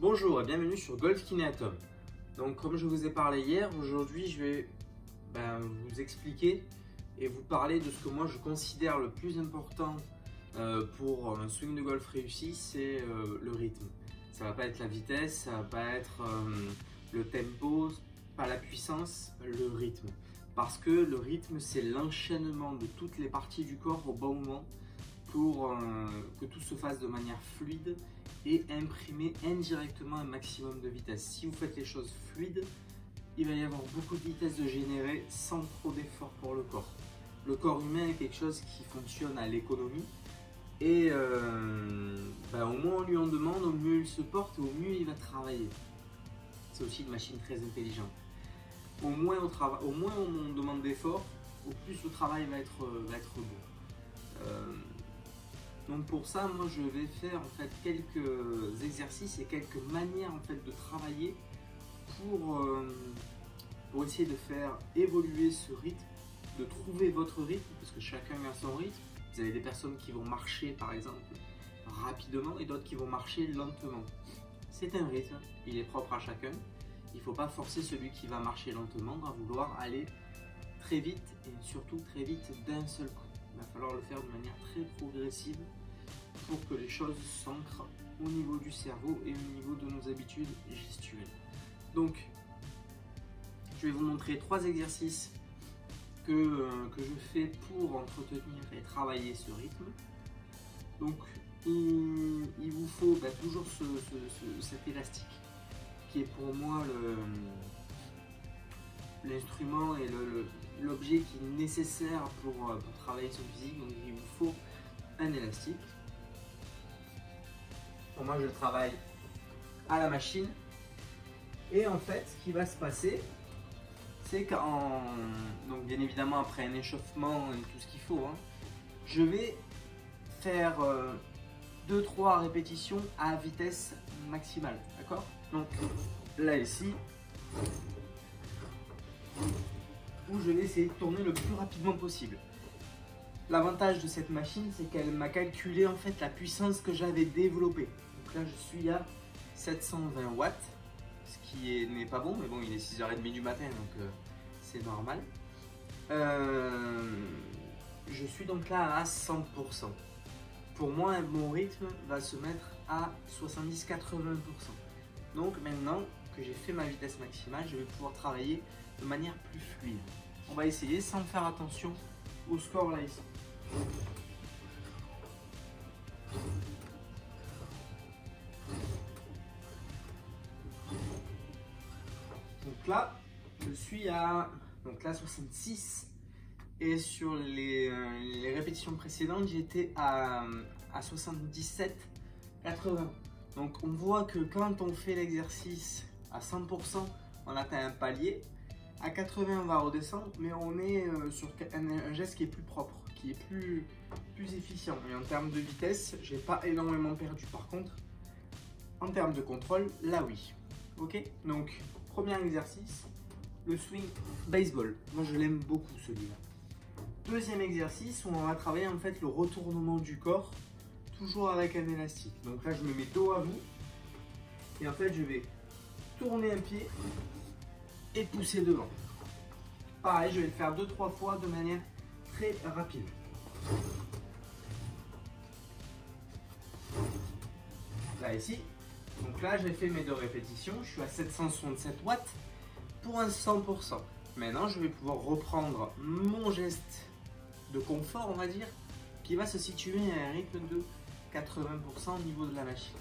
Bonjour et bienvenue sur Golf Kineatom. Donc comme je vous ai parlé hier, aujourd'hui je vais vous expliquer et vous parler de ce que moi je considère le plus important pour un swing de golf réussi, c'est le rythme. Ça va pas être la vitesse, ça va pas être le tempo, pas la puissance, le rythme. Parce que le rythme c'est l'enchaînement de toutes les parties du corps au bon moment pour que tout se fasse de manière fluide et imprimer indirectement un maximum de vitesse. Si vous faites les choses fluides, il va y avoir beaucoup de vitesse de générer sans trop d'effort pour le corps. Le corps humain est quelque chose qui fonctionne à l'économie et au moins on lui en demande, au mieux il se porte et au mieux il va travailler. C'est aussi une machine très intelligente. Au moins on demande d'effort, au plus le travail va être bon. Donc pour ça, moi je vais faire en fait quelques exercices et quelques manières en fait de travailler pour essayer de faire évoluer ce rythme, de trouver votre rythme, parce que chacun a son rythme. Vous avez des personnes qui vont marcher par exemple rapidement et d'autres qui vont marcher lentement. C'est un rythme, il est propre à chacun. Il ne faut pas forcer celui qui va marcher lentement à vouloir aller très vite et surtout très vite d'un seul coup. Il va falloir le faire de manière très progressive pour que les choses s'ancrent au niveau du cerveau et au niveau de nos habitudes gestuelles. Donc, je vais vous montrer 3 exercices que je fais pour entretenir et travailler ce rythme. Donc, il vous faut toujours cet élastique qui est pour moi l'instrument et l'objet qui est nécessaire pour travailler son physique. Donc il vous faut un élastique. Pour moi je le travaille à la machine et en fait ce qui va se passer c'est donc bien évidemment après un échauffement et tout ce qu'il faut, je vais faire 2-3 répétitions à vitesse maximale, d'accord? Donc là ici, où je vais essayer de tourner le plus rapidement possible. L'avantage de cette machine, c'est qu'elle m'a calculé en fait la puissance que j'avais développée. Donc là, je suis à 720 watts, ce qui n'est pas bon, mais bon, il est 6h30 du matin, donc c'est normal. Je suis donc là à 100%. Pour moi, mon rythme va se mettre à 70-80%. Donc maintenant que j'ai fait ma vitesse maximale, je vais pouvoir travailler de manière plus fluide. On va essayer sans faire attention au score là ici. Donc là, je suis à 66 et sur les répétitions précédentes, j'étais à 77-80. Donc on voit que quand on fait l'exercice à 100%, on atteint un palier. À 80, on va redescendre, mais on est sur un geste qui est plus propre, qui est plus efficient. Et en termes de vitesse, j'ai pas énormément perdu. Par contre, en termes de contrôle, là oui. Ok, donc premier exercice, le swing baseball. Moi je l'aime beaucoup celui-là. Deuxième exercice où on va travailler en fait le retournement du corps, toujours avec un élastique. Donc là je me mets dos à vous et en fait je vais tourner un pied et pousser devant. Pareil, je vais le faire 2-3 fois de manière très rapide. Là ici, donc là j'ai fait mes 2 répétitions, je suis à 767 watts pour un 100%. Maintenant je vais pouvoir reprendre mon geste de confort, on va dire, qui va se situer à un rythme de 80% au niveau de la machine.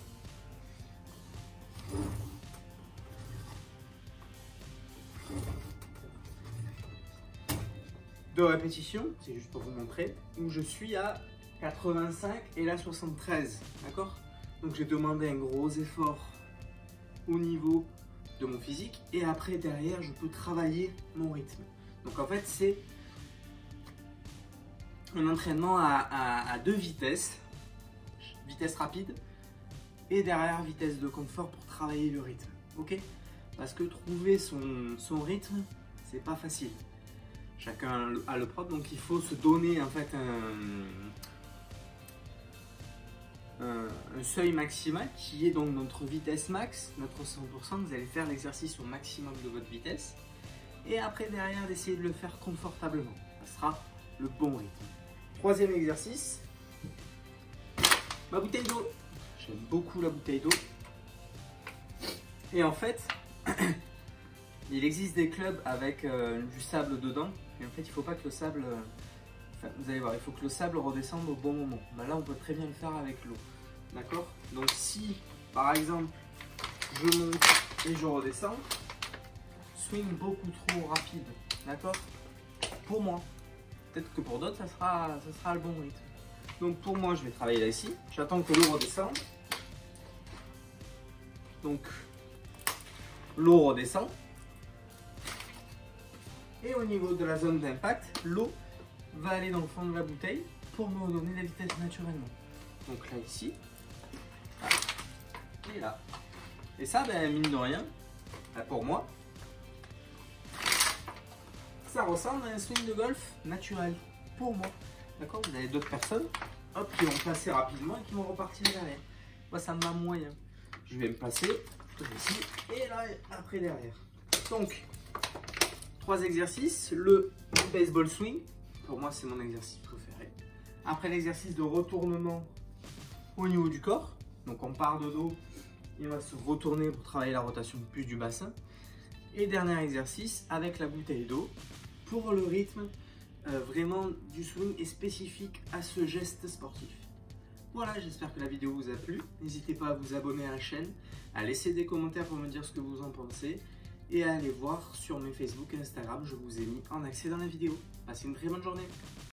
Deux répétitions, c'est juste pour vous montrer, où je suis à 85 et là 73, d'accord? Donc j'ai demandé un gros effort au niveau de mon physique et après derrière je peux travailler mon rythme. Donc en fait c'est un entraînement à 2 vitesses, vitesse rapide et derrière vitesse de confort pour travailler le rythme, ok? Parce que trouver son rythme, c'est pas facile. Chacun a le propre, donc il faut se donner en fait un seuil maximal qui est donc notre vitesse max, notre 100%. Vous allez faire l'exercice au maximum de votre vitesse. Et après, derrière, d'essayer de le faire confortablement. Ça sera le bon rythme. Troisième exercice, ma bouteille d'eau. J'aime beaucoup la bouteille d'eau. Et en fait, il existe des clubs avec du sable dedans. Et en fait, il ne faut pas que le sable... vous allez voir, il faut que le sable redescende au bon moment. Ben là, on peut très bien le faire avec l'eau. D'accord? Donc si, par exemple, je monte et je redescends, swing beaucoup trop rapide. D'accord? Pour moi. Peut-être que pour d'autres, ça sera le bon rythme. Donc pour moi, je vais travailler là ici. J'attends que l'eau redescende. Donc, l'eau redescend. Et au niveau de la zone d'impact, l'eau va aller dans le fond de la bouteille pour me redonner la vitesse naturellement. Donc là, ici. Et là. Et ça, ben, mine de rien, pour moi, ça ressemble à un swing de golf naturel. Pour moi. D'accord? Vous avez d'autres personnes hop, qui vont passer rapidement et qui vont repartir derrière. Moi, ça me va moyen. Je vais me placer ici et là, après derrière. Donc, 3 exercices. Le baseball swing. Pour moi, c'est mon exercice préféré. Après l'exercice de retournement au niveau du corps. Donc, on part de dos. Il va se retourner pour travailler la rotation plus du bassin. Et dernier exercice avec la bouteille d'eau pour le rythme vraiment du swing et spécifique à ce geste sportif. Voilà, j'espère que la vidéo vous a plu. N'hésitez pas à vous abonner à la chaîne, à laisser des commentaires pour me dire ce que vous en pensez et à aller voir sur mes Facebook et Instagram, je vous ai mis en accès dans la vidéo. Passez une très bonne journée.